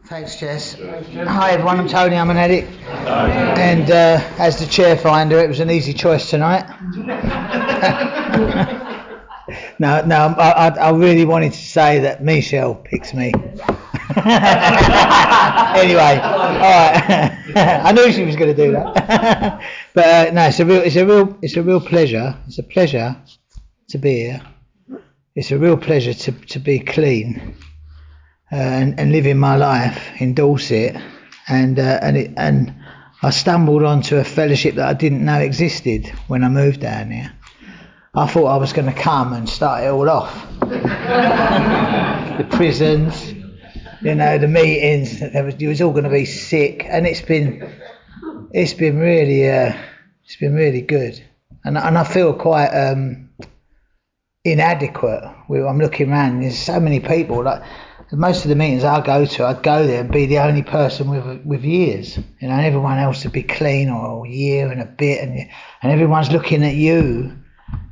Thanks, Jess. Hi everyone, I'm Tony, I'm an addict. And as the chair finder, it was an easy choice tonight. I really wanted to say that Michelle picks me. Anyway, alright. I knew she was going to do that. But no, it's a real pleasure. It's a pleasure to be here. It's a real pleasure to be clean. And living my life in Dorset, and I stumbled onto a fellowship that I didn't know existed when I moved down here. I thought I was going to come and start it all off. The prisons, the meetings. You was all going to be sick, and it's been really good, and I feel quite inadequate. I'm looking around, and there's so many people like. Most of the meetings I'd go there and be the only person with years, and everyone else would be clean or a year and a bit, and everyone's looking at you,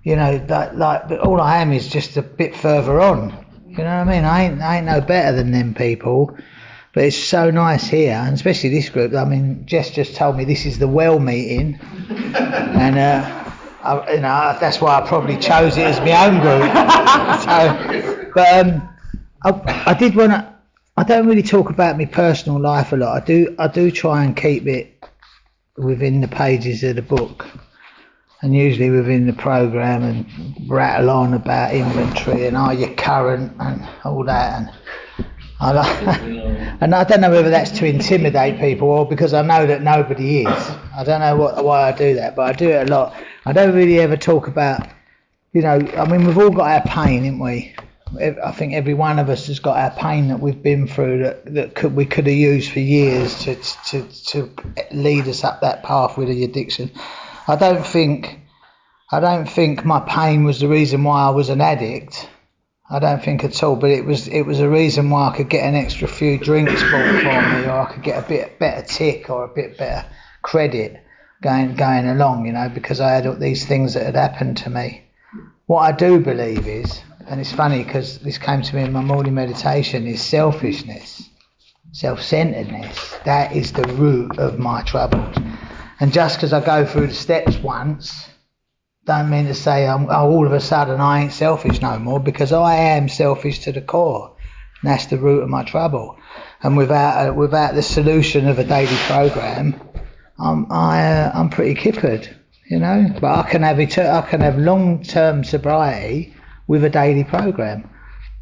but all I am is just a bit further on. You know what I mean? I ain't no better than them people, but it's so nice here, and especially this group. I mean, Jess just told me this is the well meeting, and that's why I probably chose it as my own group. I did want to. I don't really talk about my personal life a lot. I do try and keep it within the pages of the book, and usually within the programme, and rattle on about inventory and are you current and all that. And and I don't know whether that's to intimidate people or because I know that nobody is. I don't know why I do that, but I do it a lot. I don't really ever talk about. I mean, we've all got our pain, haven't we? I think every one of us has got our pain that we've been through we could have used for years to lead us up that path with the addiction. I don't think my pain was the reason why I was an addict. I don't think at all. But it was a reason why I could get an extra few drinks bought for me, or I could get a bit better tick or a bit better credit going along. Because I had all these things that had happened to me. What I do believe is. And it's funny because this came to me in my morning meditation, is selfishness, self-centeredness. That is the root of my troubles. And just because I go through the steps once, don't mean to say all of a sudden I ain't selfish no more, because I am selfish to the core. And that's the root of my trouble. And without the solution of a daily programme, I'm pretty kippered, But I can have long-term sobriety with a daily programme.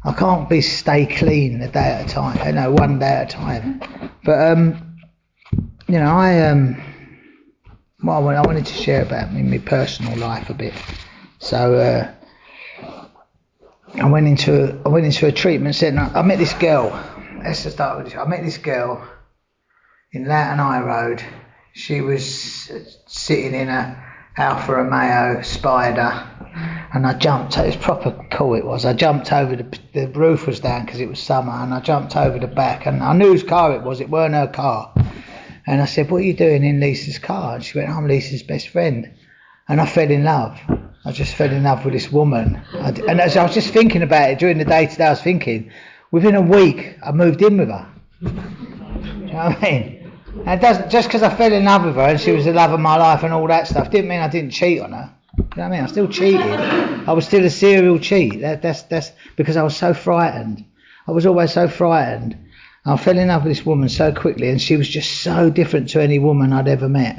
I can't stay clean a day at a time, one day at a time. But I wanted to share about my personal life a bit. So I went into a treatment centre. I met this girl. Let's just start with this. I met this girl in Loughton High Road. She was sitting in a Alfa Romeo Spider. And I jumped, it was proper cool it was. I jumped over, the roof was down because it was summer, and I jumped over the back, and I knew whose car it was, it weren't her car. And I said, what are you doing in Lisa's car? And she went, I'm Lisa's best friend. And I fell in love. I just fell in love with this woman. And as I was just thinking about it during the day today, I was thinking, within a week, I moved in with her. Do you know what I mean? And it doesn't, just because I fell in love with her and she was the love of my life and all that stuff, didn't mean I didn't cheat on her. You know what I mean? I still cheated. I was still a serial cheat. That's because I was so frightened. I was always so frightened. I fell in love with this woman so quickly, and she was just so different to any woman I'd ever met.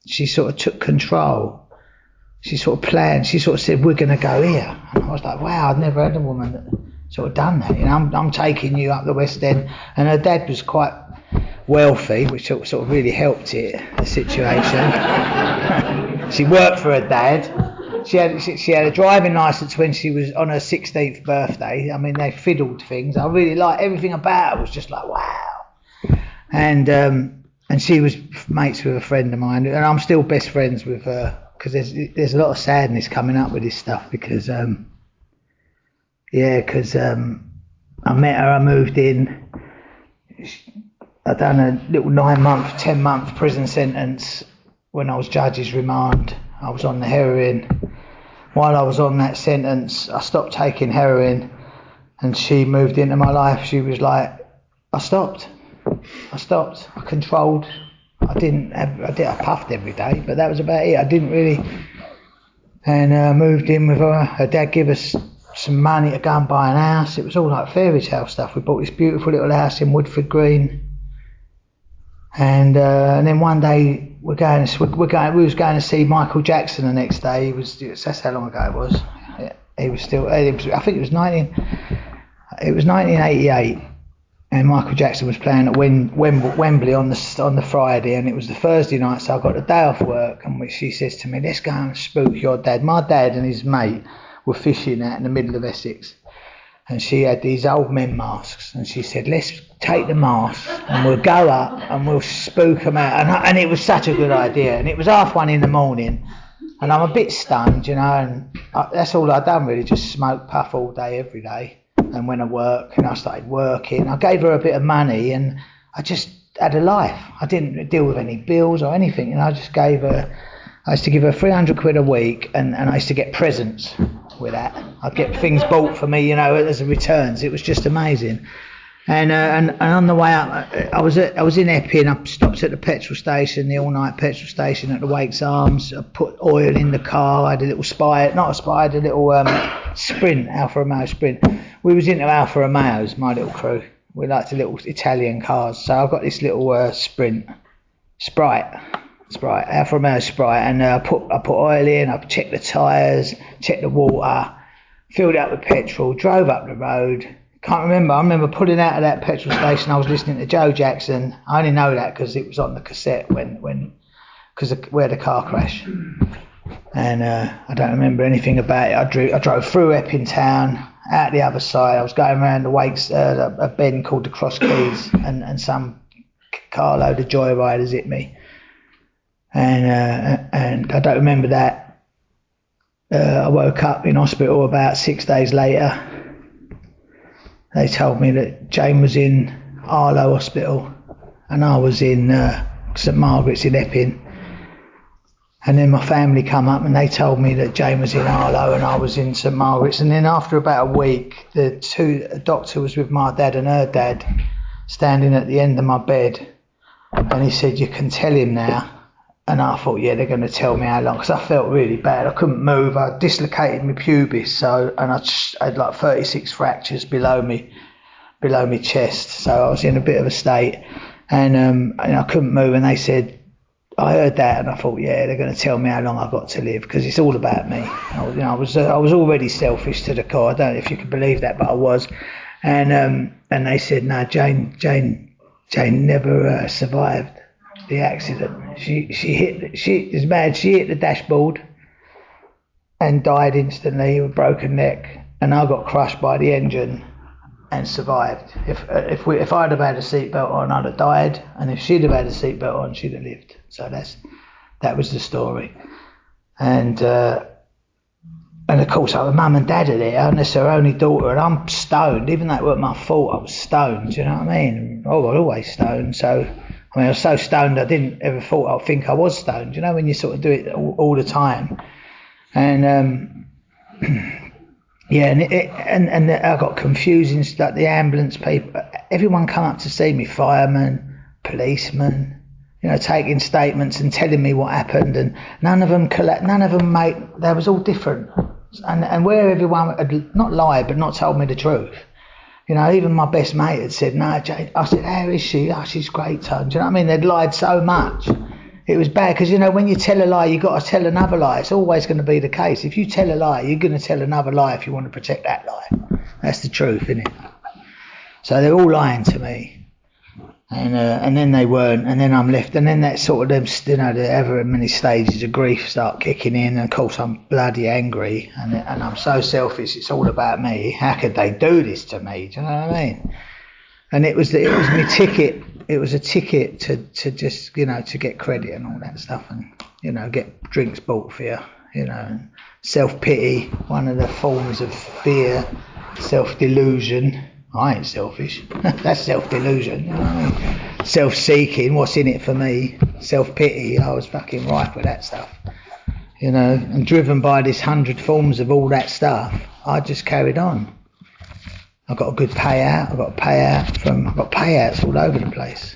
She sort of took control. She sort of planned. She sort of said, we're going to go here. And I was like, wow, I'd never had a woman that sort of done that. I'm taking you up the West End. And her dad was quite wealthy, which sort of really helped the situation. She worked for her dad. She had a driving licence when she was on her 16th birthday. I mean, they fiddled things. I really liked everything about her. Was just like, wow. And she was mates with a friend of mine, and I'm still best friends with her, because there's a lot of sadness coming up with this stuff, because I met her, I moved in. I'd done a little 9-month, 10-month prison sentence when I was judge's remand. I was on the heroin. While I was on that sentence, I stopped taking heroin, and she moved into my life. She was like, I stopped. I stopped. I controlled. I puffed every day, but that was about it. I didn't really. And moved in with her. Her dad gave us some money to go and buy an house. It was all like fairy tale stuff. We bought this beautiful little house in Woodford Green. And then one day we was going to see Michael Jackson the next day. That's how long ago it was. I think it was 1988, and Michael Jackson was playing at Wembley on the Friday, and it was the Thursday night, so I got the day off work, and she says to me, let's go and spook your dad. My dad and his mate were fishing out in the middle of Essex, and she had these old men masks, and she said, let's take the masks and we'll go up and we'll spook them out. And it was such a good idea, and it was 1:30 in the morning, and I'm a bit stunned, and that's all I'd done really, just smoke, puff all day, every day. And went to work, and I started working. I gave her a bit of money, and I just had a life. I didn't deal with any bills or anything, and I just I used to give her 300 quid a week, and I used to get presents with that. I'd get things bought for me, as a returns. It was just amazing. And on the way up, I was in Epping. I stopped at the petrol station, the all-night petrol station at the Wakes Arms. I put oil in the car. I had a little Sprint, Alfa Romeo Sprint. We was into Alfa Romeos, my little crew. We liked the little Italian cars. So I've got this little Sprite, Alfa Romeo Sprite, and I put oil in. I checked the tyres, checked the water, filled it up with petrol, drove up the road. Can't remember. I remember pulling out of that petrol station. I was listening to Joe Jackson. I only know that because it was on the cassette because we had a car crash, and I don't remember anything about it. I drove through Epping town, out the other side. I was going around the Wakes, a bend called the Cross Keys, and some carload of joyriders hit me, and I don't remember that. I woke up in hospital about 6 days later. They told me that Jane was in Arlo Hospital and I was in St Margaret's in Epping. And then my family come up and they told me that Jane was in Arlo and I was in St Margaret's. And then after about a week, the doctor was with my dad and her dad standing at the end of my bed. And he said, you can tell him now. And I thought, yeah, they're going to tell me how long, because I felt really bad. I couldn't move. I dislocated my pubis, and I had like 36 fractures below me chest. So I was in a bit of a state, and I couldn't move. And they said, I heard that, and I thought, yeah, they're going to tell me how long I've got to live, because it's all about me. I was already selfish to the core. I don't know if you can believe that, but I was. And they said, no, Jane never survived the accident. She is mad. She hit the dashboard and died instantly with a broken neck, and I got crushed by the engine and survived. If I'd have had a seatbelt on, I'd have died, and if she'd have had a seatbelt on, she'd have lived. So that was the story. And of course, our mum and dad are there, and it's her only daughter, and I'm stoned. Even though it wasn't my fault, I was stoned. Do you know what I mean? I was always stoned. So I was so stoned I didn't ever think I was stoned. You know, when you sort of do it all the time. And yeah, and I got confusing, like the ambulance people. Everyone come up to see me, firemen, policemen, taking statements and telling me what happened, and none of them, mate. They was all different, and where everyone had not lied but not told me the truth. Even my best mate had said, no, Jane. I said, how is she? Oh, she's great, Tom. Do you know what I mean? They'd lied so much. It was bad because, when you tell a lie, you've got to tell another lie. It's always going to be the case. If you tell a lie, you're going to tell another lie if you want to protect that lie. That's the truth, isn't it? So they're all lying to me. And then they weren't, and then I'm left, and then that sort of ever many stages of grief start kicking in, and of course I'm bloody angry, and I'm so selfish. It's all about me. How could they do this to me? Do you know what I mean? And it was my ticket. It was a ticket to just to get credit and all that stuff, and get drinks bought for you. And self-pity, one of the forms of fear, self-delusion. I ain't selfish. That's self-delusion. You know what I mean? Self-seeking, what's in it for me? Self-pity, I was fucking rife with that stuff. And driven by this 100 forms of all that stuff, I just carried on. I got a good payout. I got payouts all over the place.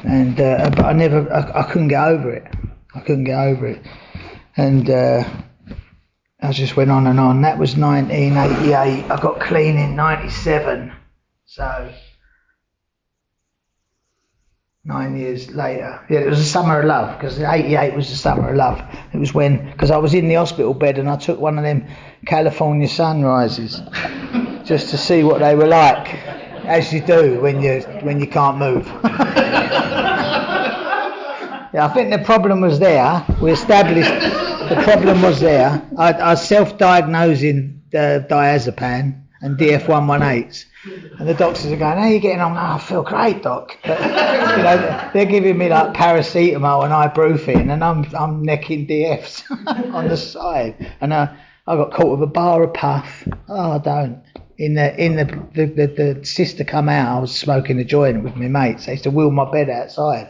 and but I couldn't get over it. And I just went on and on. That was 1988. I got clean in 97. So 9 years later. Yeah, it was the summer of love, because 88 was the summer of love. It was because I was in the hospital bed and I took one of them California sunrises just to see what they were like, as you do when you can't move. Yeah, I think the problem was there. We established the problem was there. I was self-diagnosing diazepam and DF118s. And the doctors are going, how are you getting on? Oh, I feel great, doc. But, they're giving me like paracetamol and ibuprofen, and I'm necking DFs on the side. And I got caught with a bar of puff. Oh, I don't. The sister come out, I was smoking a joint with my mates. They used to wheel my bed outside.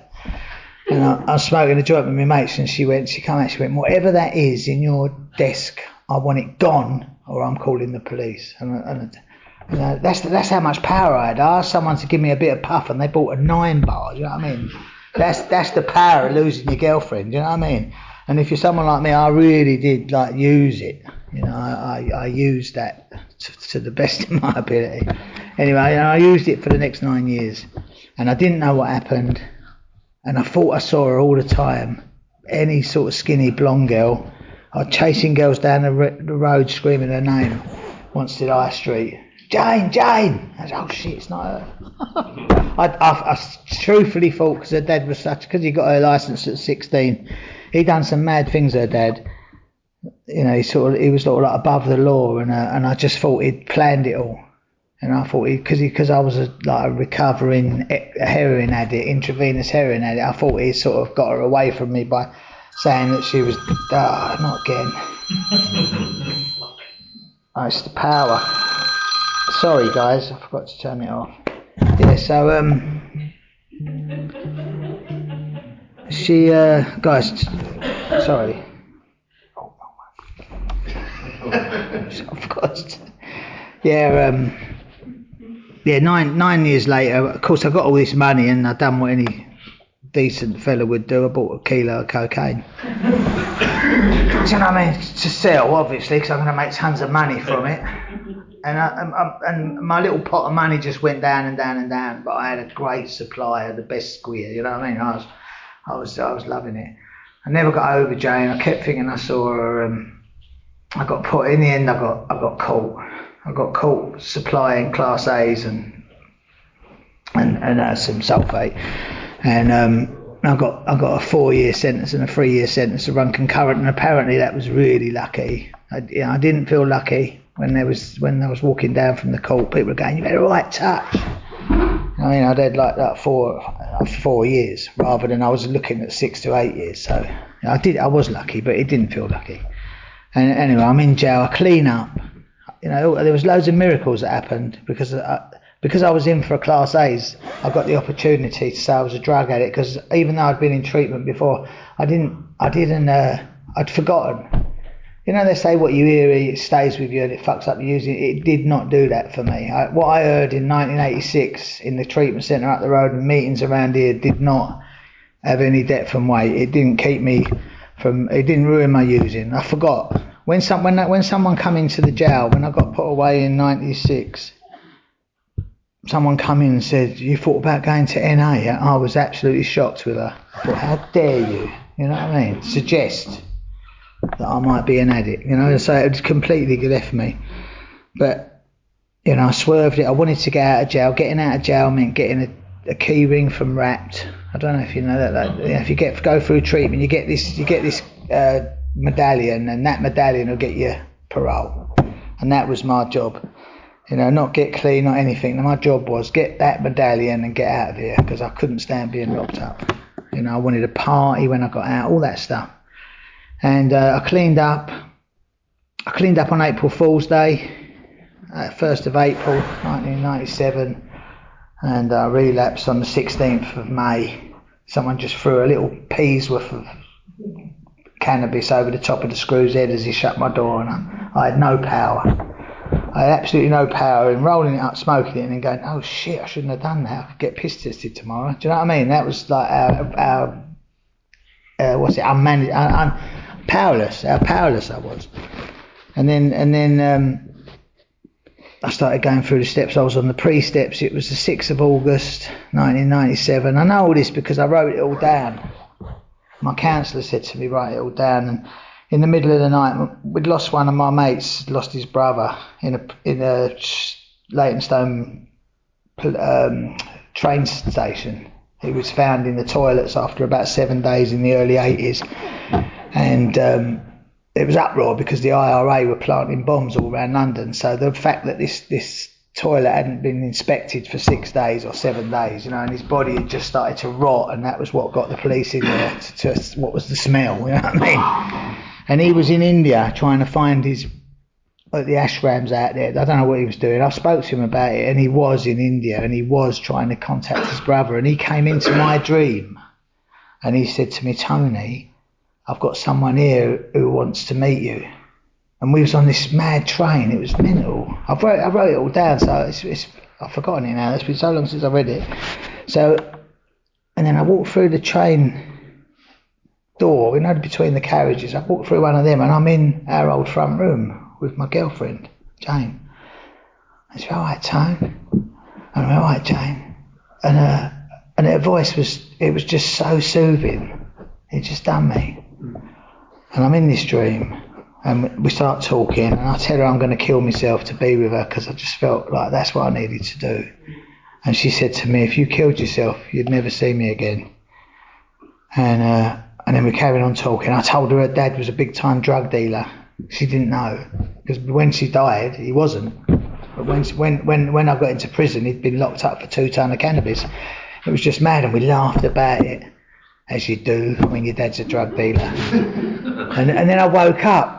And I was smoking a joint with my mates, and she came out, she went, whatever that is in your desk, I want it gone, or I'm calling the police. And that's how much power I had. I asked someone to give me a bit of puff, and they bought a 9 bar. You know what I mean? That's the power of losing your girlfriend. You know what I mean? And if you're someone like me, I really did like use it. I used that to the best of my ability. Anyway, I used it for the next 9 years, and I didn't know what happened. And I thought I saw her all the time. Any sort of skinny blonde girl. I was chasing girls down the road screaming her name. Once did High Street. Jane! I said, oh shit, it's not her. I truthfully thought, because her dad was because he got her licence at 16, he done some mad things, her dad. He was sort of like above the law, and I just thought he'd planned it all. And I thought because I was a recovering heroin addict, intravenous heroin addict, I thought he sort of got her away from me by saying that she was, not again. Oh, it's the power. Sorry guys, I forgot to turn it off. Yeah, so she guys, sorry. Oh my God. Of course. Yeah. Yeah, nine years later, of course, I got all this money and I done what any decent fella would do. I bought a kilo of cocaine. Do you know what I mean? To sell, obviously, because I'm going to make tons of money from it. And my little pot of money just went down and down and down. But I had a great supply of the best square. You know what I mean? I was loving it. I never got over Jane. I kept thinking I saw her. I got put in the end. I got caught. I got caught supplying Class A's and some sulphate, and I got a 4-year sentence and a 3-year sentence to run concurrent, and apparently that was really lucky. I didn't feel lucky when I was walking down from the court. People were going, "You had a right touch." I mean, I did like 4 years rather than I was looking at 6 to 8 years. So I was lucky, but it didn't feel lucky. And anyway, I'm in jail. I clean up. There was loads of miracles that happened because I was in for a Class A's. I got the opportunity to say I was a drug addict, because even though I'd been in treatment before, I'd forgotten. They say what you hear, it stays with you and it fucks up your using. It did not do that for me. What I heard in 1986 in the treatment centre up the road and meetings around here did not have any depth and weight. It didn't keep me from. It didn't ruin my using. I forgot. When someone come into the jail, when I got put away in 96, someone come in and said, "You thought about going to NA?" I was absolutely shocked with her. I thought, how dare you? You know what I mean? Suggest that I might be an addict. So it completely left me. But I swerved it. I wanted to get out of jail. Getting out of jail meant getting a key ring from Wrapped. I don't know if you know that. If you go through treatment, you get this medallion, and that medallion will get you parole. And that was my job. Not get clean, not anything. My job was get that medallion and get out of here, because I couldn't stand being locked up. I wanted a party when I got out, all that stuff. And I cleaned up on April Fool's Day, 1st of April 1997, and I relapsed on the 16th of May. Someone just threw a little pea's worth of cannabis over the top of the screw's head as he shut my door, and I had no power. I had absolutely no power in rolling it up, smoking it, and then going, oh shit, I shouldn't have done that. I could get piss tested tomorrow. Do you know what I mean? That was like our unmanaged, powerless. How powerless I was. And then I started going through the steps. I was on the pre-steps. It was the 6th of August, 1997. I know all this because I wrote it all down. My counsellor said to me, write it all down. And in the middle of the night, we'd lost one of my mates, lost his brother in a Leytonstone train station. He was found in the toilets after about 7 days in the early 80s. And there was uproar because the IRA were planting bombs all around London. So the fact that this toilet hadn't been inspected for 6 days or 7 days, and his body had just started to rot, and that was what got the police in there to what was the smell, you know what I mean? And he was in India trying to find the ashrams out there. I don't know what he was doing. I spoke to him about it, and he was in India, and he was trying to contact his brother, and he came into my dream, and he said to me, Tony, I've got someone here who wants to meet you. And we was on this mad train. It was mental. I wrote it all down, so I've forgotten it now. It's been so long since I read it. So, and then I walked through the train door, between the carriages. I walked through one of them, and I'm in our old front room with my girlfriend, Jane. I said, all right, Tone. I'm all right, Jane. And her voice was just so soothing. It just done me. And I'm in this dream. And we start talking, and I tell her I'm going to kill myself to be with her because I just felt like that's what I needed to do. And she said to me, if you killed yourself, you'd never see me again. And then we carried on talking. I told her dad was a big-time drug dealer. She didn't know because when she died, he wasn't. But when I got into prison, he'd been locked up for 2 tons of cannabis. It was just mad, and we laughed about it, as you do when your dad's a drug dealer. And then I woke up.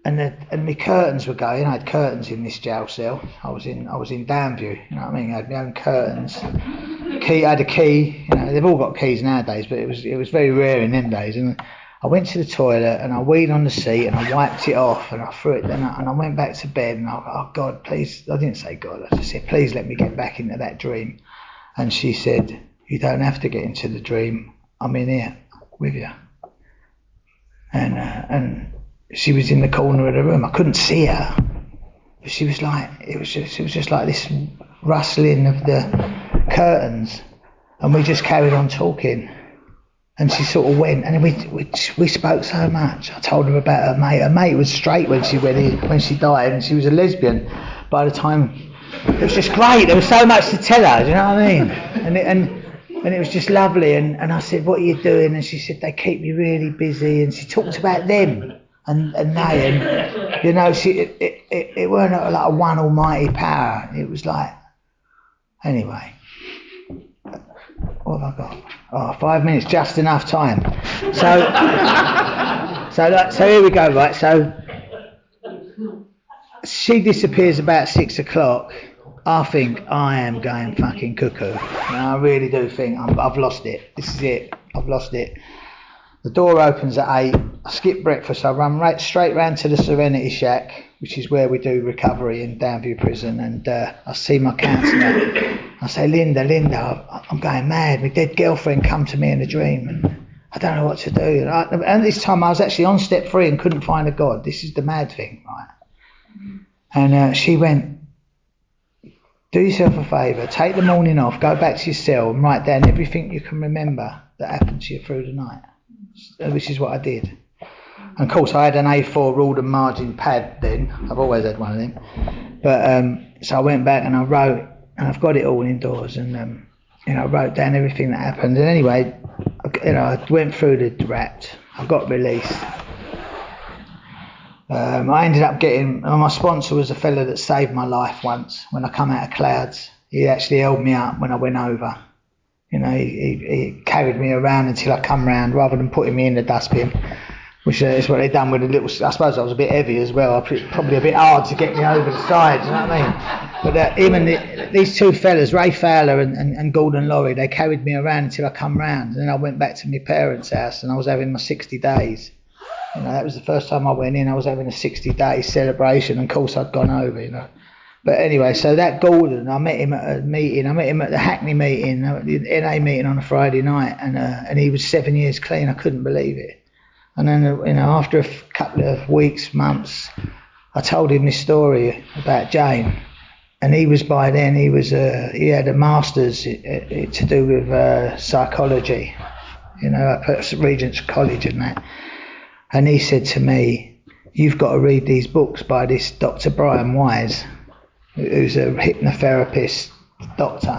And my curtains were going. I had curtains in this jail cell. I was in Downview. You know what I mean? I had my own curtains. I had a key. They've all got keys nowadays, but it was very rare in them days. And I went to the toilet and I weed on the seat and I wiped it off and I threw it. And I went back to bed and oh God, please. I didn't say God. I just said, please let me get back into that dream. And she said, you don't have to get into the dream. I'm in here with you. And she was in the corner of the room. I couldn't see her, but she was like, it was just like this rustling of the curtains, and we just carried on talking. And she sort of went, and we spoke so much. I told her about her mate. Her mate was straight when she died, and she was a lesbian. By the time, it was just great. There was so much to tell her. Do you know what I mean? And it was just lovely. And I said, what are you doing? And she said, they keep me really busy. And she talked about them. And it weren't like a one almighty power. It was like, anyway, what have I got? Oh, 5 minutes, just enough time. So here we go, right? So she disappears about 6 o'clock. I think I am going fucking cuckoo. And I really do think I've lost it. This is it. I've lost it. The door opens at 8. I skip breakfast. I run straight round to the Serenity Shack, which is where we do recovery in Downview Prison. And I see my counsellor. I say, Linda, I'm going mad. My dead girlfriend come to me in a dream, and I don't know what to do. And this time I was actually on step 3 and couldn't find a God. This is the mad thing, right? And she went, do yourself a favour, take the morning off, go back to your cell and write down everything you can remember that happened to you through the night. Which is what I did. And of course I had an A4 ruled and margin pad then. I've always had one of them. But so I went back and I wrote, and I've got it all indoors, and I wrote down everything that happened. And anyway, I went through the draft. I got released. I ended up getting, my sponsor was a fella that saved my life once when I come out of clouds. He actually held me up when I went over. He carried me around until I come round rather than putting me in the dustbin, which is what they done with a little. I suppose I was a bit heavy as well. Probably a bit hard to get me over the side. You know what I mean? But him and these two fellas, Ray Fowler and Gordon Laurie, they carried me around until I come round, and then I went back to my parents' house and I was having my 60 days. You know, that was the first time I went in. I was having a 60-day celebration, and of course I'd gone over, you know. But anyway, so that Gordon, I met him at a meeting. I met him at the Hackney meeting, the NA meeting on a Friday night, and he was 7 years clean. I couldn't believe it. And then, you know, after a couple of weeks, months, I told him this story about Jane. And he was, by then, he had a master's to do with psychology, you know, at Regent's College and that. And he said to me, "You've got to read these books by this Dr. Brian Wise, who's a hypnotherapist doctor."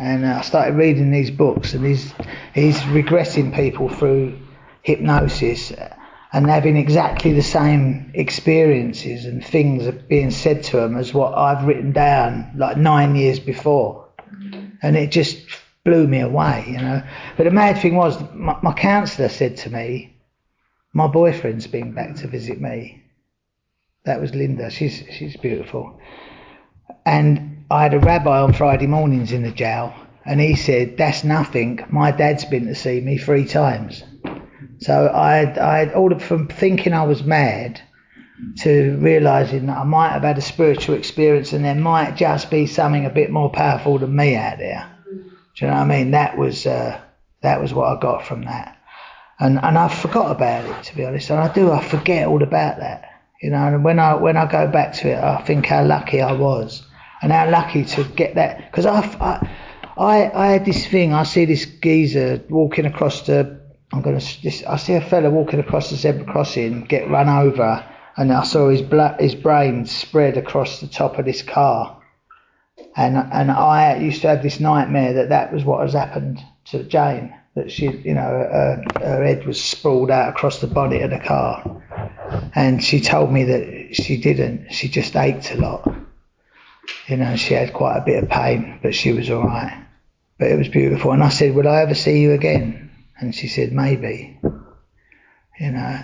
And I started reading these books, and he's regressing people through hypnosis and having exactly the same experiences and things being said to them as what I've written down like 9 years before. And it just blew me away, you know. But the mad thing was, my counsellor said to me, "My boyfriend's been back to visit me." That was Linda. She's beautiful. And I had a rabbi on Friday mornings in the jail, and he said, "That's nothing. My dad's been to see me 3 times." So I all from thinking I was mad to realising that I might have had a spiritual experience, and there might just be something a bit more powerful than me out there. Do you know what I mean? That was what I got from that. And I forgot about it, to be honest. And I forget all about that. You know, and when I go back to it, I think how lucky I was, and how lucky to get that. Because I had this thing. I see this geezer walking across the. I see a fella walking across the zebra crossing, get run over, and I saw his brain spread across the top of this car. And I used to have this nightmare that was what has happened to Jane. That she, you know, her head was sprawled out across the bonnet of the car. And she told me that she didn't. She just ached a lot. You know, she had quite a bit of pain, but she was all right. But it was beautiful. And I said, "Will I ever see you again?" And she said, "Maybe." You know,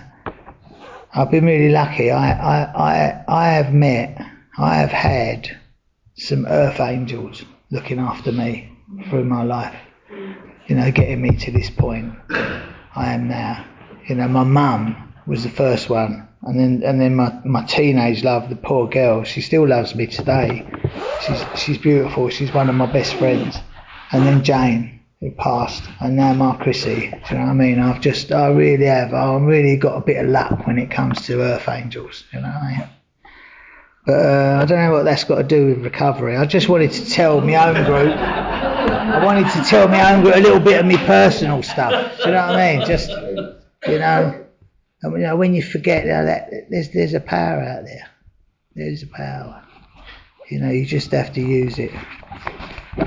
I've been really lucky. I have had some earth angels looking after me through my life. You know, getting me to this point I am now. You know, my mum was the first one, and then my teenage love, the poor girl, she still loves me today. She's beautiful. She's one of my best friends. And then Jane, who passed, and now my Chrissy. Do you know what I mean? I really got a bit of luck when it comes to earth angels. You know what I mean? But I don't know what that's got to do with recovery. I just wanted to tell my own group. I wanted to tell my own group a little bit of my personal stuff. Do you know what I mean? Just, you know, when you forget that there's a power out there. There's a power. You know, you just have to use it.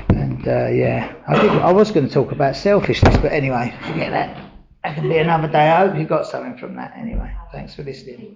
And yeah, I was going to talk about selfishness, but anyway, forget that. That can be another day. I hope you got something from that anyway. Thanks for listening.